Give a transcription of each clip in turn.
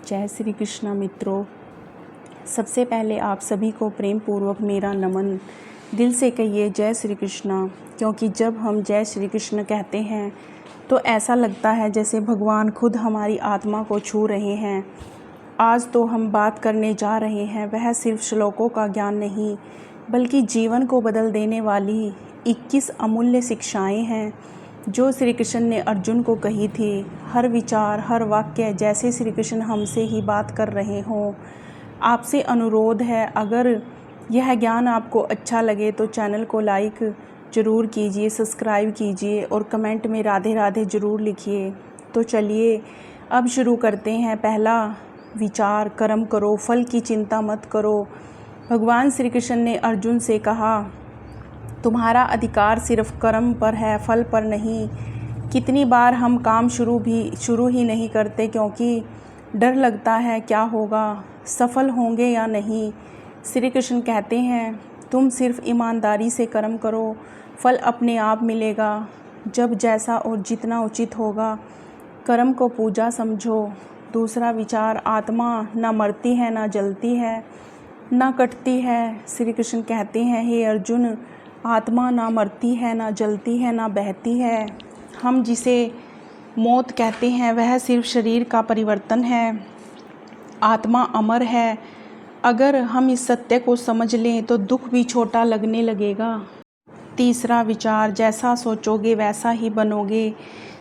जय श्री कृष्ण मित्रों। सबसे पहले आप सभी को प्रेम पूर्वक मेरा नमन। दिल से कहिए जय श्री कृष्ण, क्योंकि जब हम जय श्री कृष्ण कहते हैं तो ऐसा लगता है जैसे भगवान खुद हमारी आत्मा को छू रहे हैं। आज तो हम बात करने जा रहे हैं वह सिर्फ श्लोकों का ज्ञान नहीं, बल्कि जीवन को बदल देने वाली 21 अमूल्य शिक्षाएं हैं जो श्री कृष्ण ने अर्जुन को कही थी। हर विचार, हर वाक्य जैसे श्री कृष्ण हमसे ही बात कर रहे हों। आपसे अनुरोध है, अगर यह ज्ञान आपको अच्छा लगे तो चैनल को लाइक ज़रूर कीजिए, सब्सक्राइब कीजिए और कमेंट में राधे राधे ज़रूर लिखिए। तो चलिए अब शुरू करते हैं। पहला विचार, कर्म करो, फल की चिंता मत करो। भगवान श्री कृष्ण ने अर्जुन से कहा, तुम्हारा अधिकार सिर्फ कर्म पर है, फल पर नहीं। कितनी बार हम काम शुरू ही नहीं करते क्योंकि डर लगता है क्या होगा, सफल होंगे या नहीं। श्री कृष्ण कहते हैं, तुम सिर्फ ईमानदारी से कर्म करो, फल अपने आप मिलेगा जब जैसा और जितना उचित होगा। कर्म को पूजा समझो। दूसरा विचार, आत्मा ना मरती है, ना जलती है, ना कटती है। श्री कृष्ण कहते हैं, हे अर्जुन, आत्मा ना मरती है, ना जलती है, ना बहती है। हम जिसे मौत कहते हैं वह सिर्फ शरीर का परिवर्तन है। आत्मा अमर है। अगर हम इस सत्य को समझ लें तो दुख भी छोटा लगने लगेगा। तीसरा विचार, जैसा सोचोगे वैसा ही बनोगे।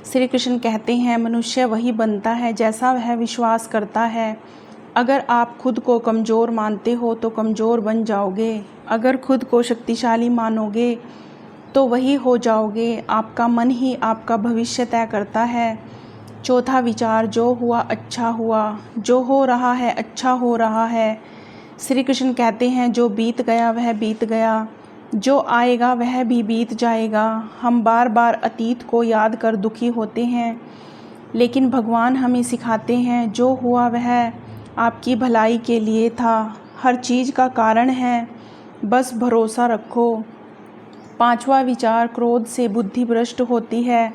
श्री कृष्ण कहते हैं, मनुष्य वही बनता है जैसा वह विश्वास करता है। अगर आप खुद को कमज़ोर मानते हो तो कमज़ोर बन जाओगे। अगर खुद को शक्तिशाली मानोगे तो वही हो जाओगे। आपका मन ही आपका भविष्य तय करता है। चौथा विचार, जो हुआ अच्छा हुआ, जो हो रहा है अच्छा हो रहा है। श्री कृष्ण कहते हैं, जो बीत गया वह बीत गया, जो आएगा वह भी बीत जाएगा। हम बार बार अतीत को याद कर दुखी होते हैं, लेकिन भगवान हमें सिखाते हैं, जो हुआ वह आपकी भलाई के लिए था। हर चीज़ का कारण है, बस भरोसा रखो। पांचवा विचार, क्रोध से बुद्धि भ्रष्ट होती है।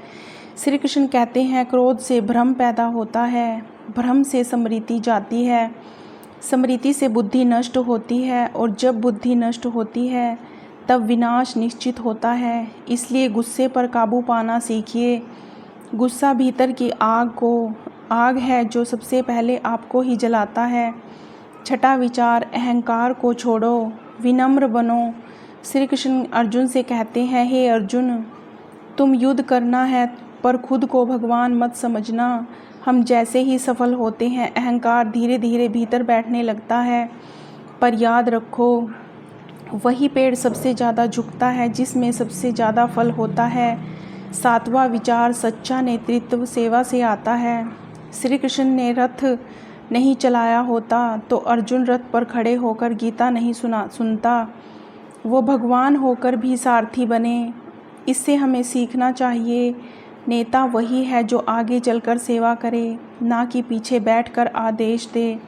श्री कृष्ण कहते हैं, क्रोध से भ्रम पैदा होता है, भ्रम से स्मृति जाती है, स्मृति से बुद्धि नष्ट होती है, और जब बुद्धि नष्ट होती है तब विनाश निश्चित होता है। इसलिए गुस्से पर काबू पाना सीखिए। गुस्सा भीतर की आग है जो सबसे पहले आपको ही जलाता है। छठा विचार, अहंकार को छोड़ो, विनम्र बनो। श्री कृष्ण अर्जुन से कहते हैं, हे अर्जुन, तुम युद्ध करना है पर खुद को भगवान मत समझना। हम जैसे ही सफल होते हैं अहंकार धीरे धीरे भीतर बैठने लगता है। पर याद रखो, वही पेड़ सबसे ज़्यादा झुकता है जिसमें सबसे ज़्यादा फल होता है। सातवां विचार, सच्चा नेतृत्व सेवा से आता है। श्री कृष्ण ने रथ नहीं चलाया होता तो अर्जुन रथ पर खड़े होकर गीता नहीं सुनता। वो भगवान होकर भी सारथी बने। इससे हमें सीखना चाहिए, नेता वही है जो आगे चलकर सेवा करे, ना कि पीछे बैठकर आदेश दे।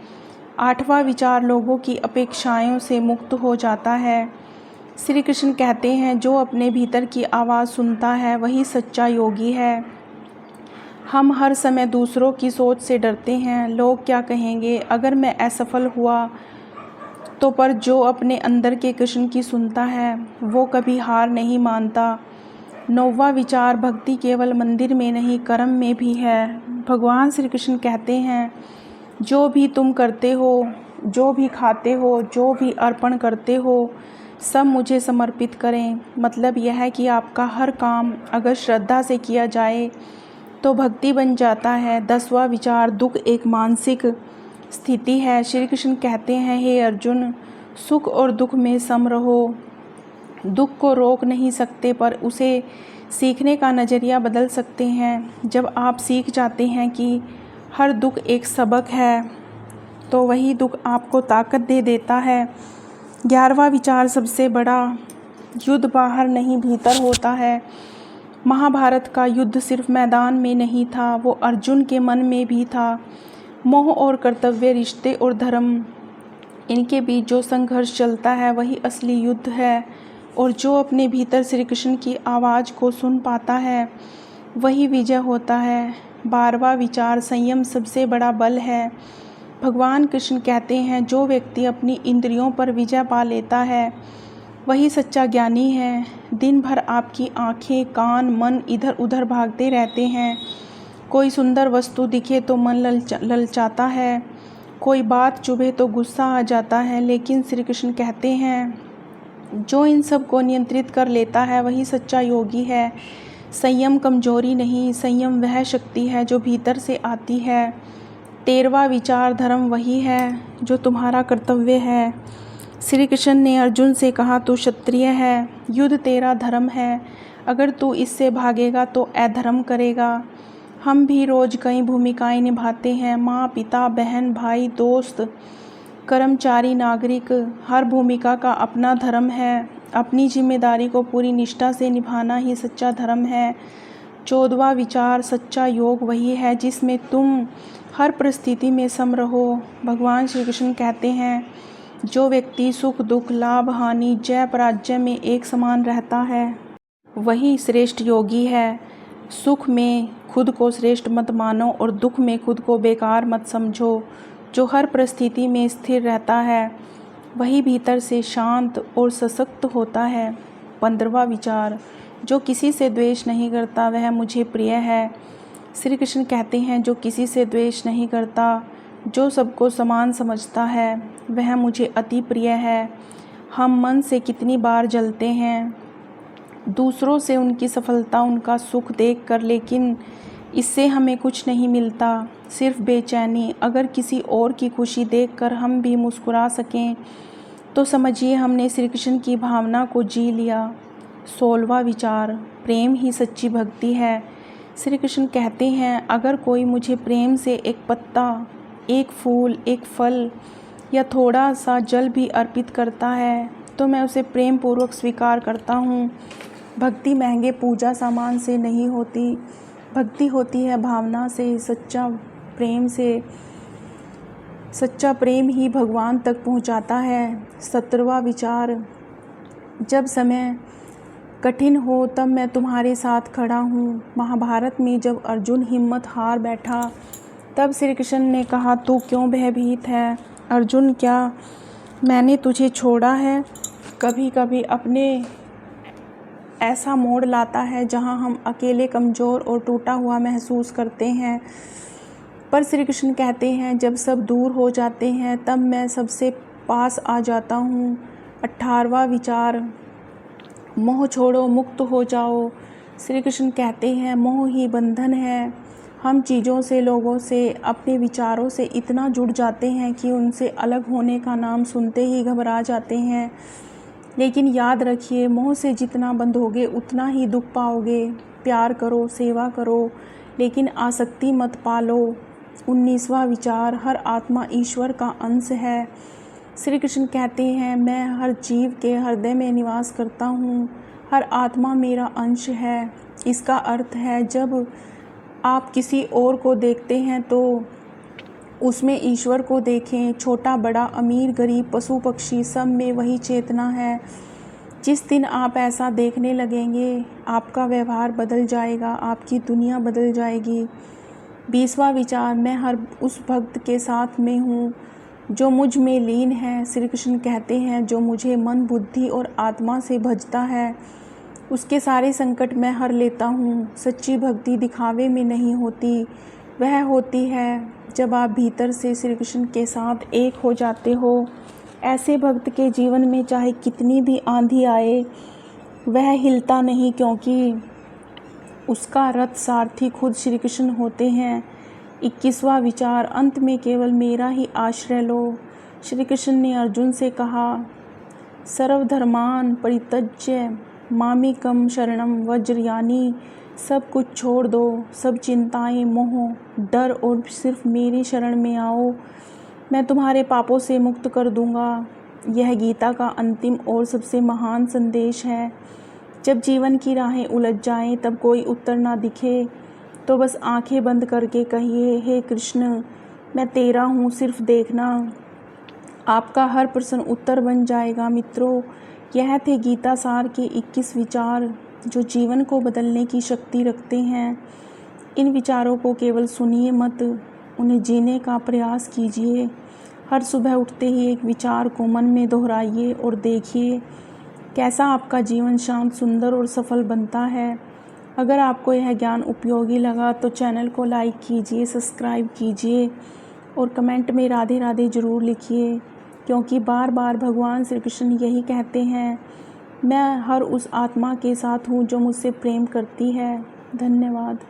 आठवां विचार, लोगों की अपेक्षाओं से मुक्त हो जाता है। श्री कृष्ण कहते हैं, जो अपने भीतर की आवाज़ सुनता है वही सच्चा योगी है। हम हर समय दूसरों की सोच से डरते हैं, लोग क्या कहेंगे अगर मैं असफल हुआ तो। पर जो अपने अंदर के कृष्ण की सुनता है वो कभी हार नहीं मानता। नौवां विचार, भक्ति केवल मंदिर में नहीं कर्म में भी है। भगवान श्री कृष्ण कहते हैं, जो भी तुम करते हो, जो भी खाते हो, जो भी अर्पण करते हो, सब मुझे समर्पित करें। मतलब यह है कि आपका हर काम अगर श्रद्धा से किया जाए तो भक्ति बन जाता है। 10वां विचार, दुख एक मानसिक स्थिति है। श्री कृष्ण कहते हैं, हे अर्जुन, सुख और दुख में सम रहो। दुख को रोक नहीं सकते पर उसे सीखने का नज़रिया बदल सकते हैं। जब आप सीख जाते हैं कि हर दुख एक सबक है तो वही दुख आपको ताकत दे देता है। 11वां विचार, सबसे बड़ा युद्ध बाहर नहीं भीतर होता है। महाभारत का युद्ध सिर्फ मैदान में नहीं था, वो अर्जुन के मन में भी था। मोह और कर्तव्य, रिश्ते और धर्म, इनके बीच जो संघर्ष चलता है वही असली युद्ध है। और जो अपने भीतर श्री कृष्ण की आवाज़ को सुन पाता है वही विजय होता है। 12वां विचार, संयम सबसे बड़ा बल है। भगवान कृष्ण कहते हैं, जो व्यक्ति अपनी इंद्रियों पर विजय पा लेता है वही सच्चा ज्ञानी है। दिन भर आपकी आँखें, कान, मन इधर उधर भागते रहते हैं। कोई सुंदर वस्तु दिखे तो मन ललचाता है, कोई बात चुभे तो गुस्सा आ जाता है। लेकिन श्री कृष्ण कहते हैं, जो इन सब को नियंत्रित कर लेता है वही सच्चा योगी है। संयम कमजोरी नहीं, संयम वह शक्ति है जो भीतर से आती है। 13वां विचार, धर्म वही है जो तुम्हारा कर्तव्य है। श्री कृष्ण ने अर्जुन से कहा, तू क्षत्रिय है, युद्ध तेरा धर्म है। अगर तू इससे भागेगा तो अधर्म करेगा। हम भी रोज कई भूमिकाएं निभाते हैं, माँ, पिता, बहन, भाई, दोस्त, कर्मचारी, नागरिक। हर भूमिका का अपना धर्म है। अपनी जिम्मेदारी को पूरी निष्ठा से निभाना ही सच्चा धर्म है। 14वां विचार, सच्चा योग वही है जिसमें तुम हर परिस्थिति में सम रहो। भगवान श्री कृष्ण कहते हैं, जो व्यक्ति सुख दुख, लाभ हानि, जय पराजय में एक समान रहता है वही श्रेष्ठ योगी है। सुख में खुद को श्रेष्ठ मत मानो और दुख में खुद को बेकार मत समझो। जो हर परिस्थिति में स्थिर रहता है वही भीतर से शांत और सशक्त होता है। 15वां विचार, जो किसी से द्वेष नहीं करता वह मुझे प्रिय है। श्री कृष्ण कहते हैं, जो किसी से द्वेष नहीं करता, जो सबको समान समझता है वह मुझे अति प्रिय है। हम मन से कितनी बार जलते हैं दूसरों से उनकी सफलता, उनका सुख देखकर, लेकिन इससे हमें कुछ नहीं मिलता, सिर्फ बेचैनी। अगर किसी और की खुशी देखकर हम भी मुस्कुरा सकें तो समझिए हमने श्री कृष्ण की भावना को जी लिया। 16वां विचार, प्रेम ही सच्ची भक्ति है। श्री कृष्ण कहते हैं, अगर कोई मुझे प्रेम से एक पत्ता, एक फूल, एक फल या थोड़ा सा जल भी अर्पित करता है तो मैं उसे प्रेम पूर्वक स्वीकार करता हूँ। भक्ति महंगे पूजा सामान से नहीं होती, भक्ति होती है भावना से, सच्चा प्रेम से। सच्चा प्रेम ही भगवान तक पहुँचाता है। 17वां विचार, जब समय कठिन हो तब मैं तुम्हारे साथ खड़ा हूँ। महाभारत में जब अर्जुन हिम्मत हार बैठा तब श्री कृष्ण ने कहा, तू क्यों भयभीत है अर्जुन, क्या मैंने तुझे छोड़ा है? कभी कभी अपने ऐसा मोड़ लाता है जहाँ हम अकेले, कमज़ोर और टूटा हुआ महसूस करते हैं, पर श्री कृष्ण कहते हैं, जब सब दूर हो जाते हैं तब मैं सबसे पास आ जाता हूँ। 18वां विचार, मोह छोड़ो, मुक्त हो जाओ। श्री कृष्ण कहते हैं, मोह ही बंधन है। हम चीज़ों से, लोगों से, अपने विचारों से इतना जुड़ जाते हैं कि उनसे अलग होने का नाम सुनते ही घबरा जाते हैं। लेकिन याद रखिए, मोह से जितना बंधोगे उतना ही दुख पाओगे। प्यार करो, सेवा करो, लेकिन आसक्ति मत पालो। 19वां विचार, हर आत्मा ईश्वर का अंश है। श्री कृष्ण कहते हैं, मैं हर जीव के हृदय में निवास करता हूँ, हर आत्मा मेरा अंश है। इसका अर्थ है, जब आप किसी और को देखते हैं तो उसमें ईश्वर को देखें। छोटा बड़ा, अमीर गरीब, पशु पक्षी, सब में वही चेतना है। जिस दिन आप ऐसा देखने लगेंगे आपका व्यवहार बदल जाएगा, आपकी दुनिया बदल जाएगी। 20वां विचार, मैं हर उस भक्त के साथ में हूँ जो मुझ में लीन है। श्री कृष्ण कहते हैं, जो मुझे मन, बुद्धि और आत्मा से भजता है उसके सारे संकट मैं हर लेता हूँ। सच्ची भक्ति दिखावे में नहीं होती, वह होती है जब आप भीतर से श्री कृष्ण के साथ एक हो जाते हो। ऐसे भक्त के जीवन में चाहे कितनी भी आंधी आए वह हिलता नहीं, क्योंकि उसका रथ सारथी खुद श्री कृष्ण होते हैं। 21वां विचार, अंत में केवल मेरा ही आश्रय लो। श्री कृष्ण ने अर्जुन से कहा, सर्वधर्मान परित्यज्य मामेकं शरणं व्रज, यानी सब कुछ छोड़ दो, सब चिंताएं, मोह, डर और सिर्फ मेरी शरण में आओ, मैं तुम्हारे पापों से मुक्त कर दूंगा। यह गीता का अंतिम और सबसे महान संदेश है। जब जीवन की राहें उलझ जाएं, तब कोई उत्तर ना दिखे तो बस आंखें बंद करके कहिए, हे कृष्ण मैं तेरा हूँ, सिर्फ देखना। आपका हर प्रश्न उत्तर बन जाएगा। मित्रों, यह थे गीता सार के 21 विचार जो जीवन को बदलने की शक्ति रखते हैं। इन विचारों को केवल सुनिए मत, उन्हें जीने का प्रयास कीजिए। हर सुबह उठते ही एक विचार को मन में दोहराइए और देखिए कैसा आपका जीवन शांत, सुंदर और सफल बनता है। अगर आपको यह ज्ञान उपयोगी लगा तो चैनल को लाइक कीजिए, सब्सक्राइब कीजिए और कमेंट में राधे राधे ज़रूर लिखिए, क्योंकि बार बार भगवान श्री कृष्ण यही कहते हैं, मैं हर उस आत्मा के साथ हूँ जो मुझसे प्रेम करती है। धन्यवाद।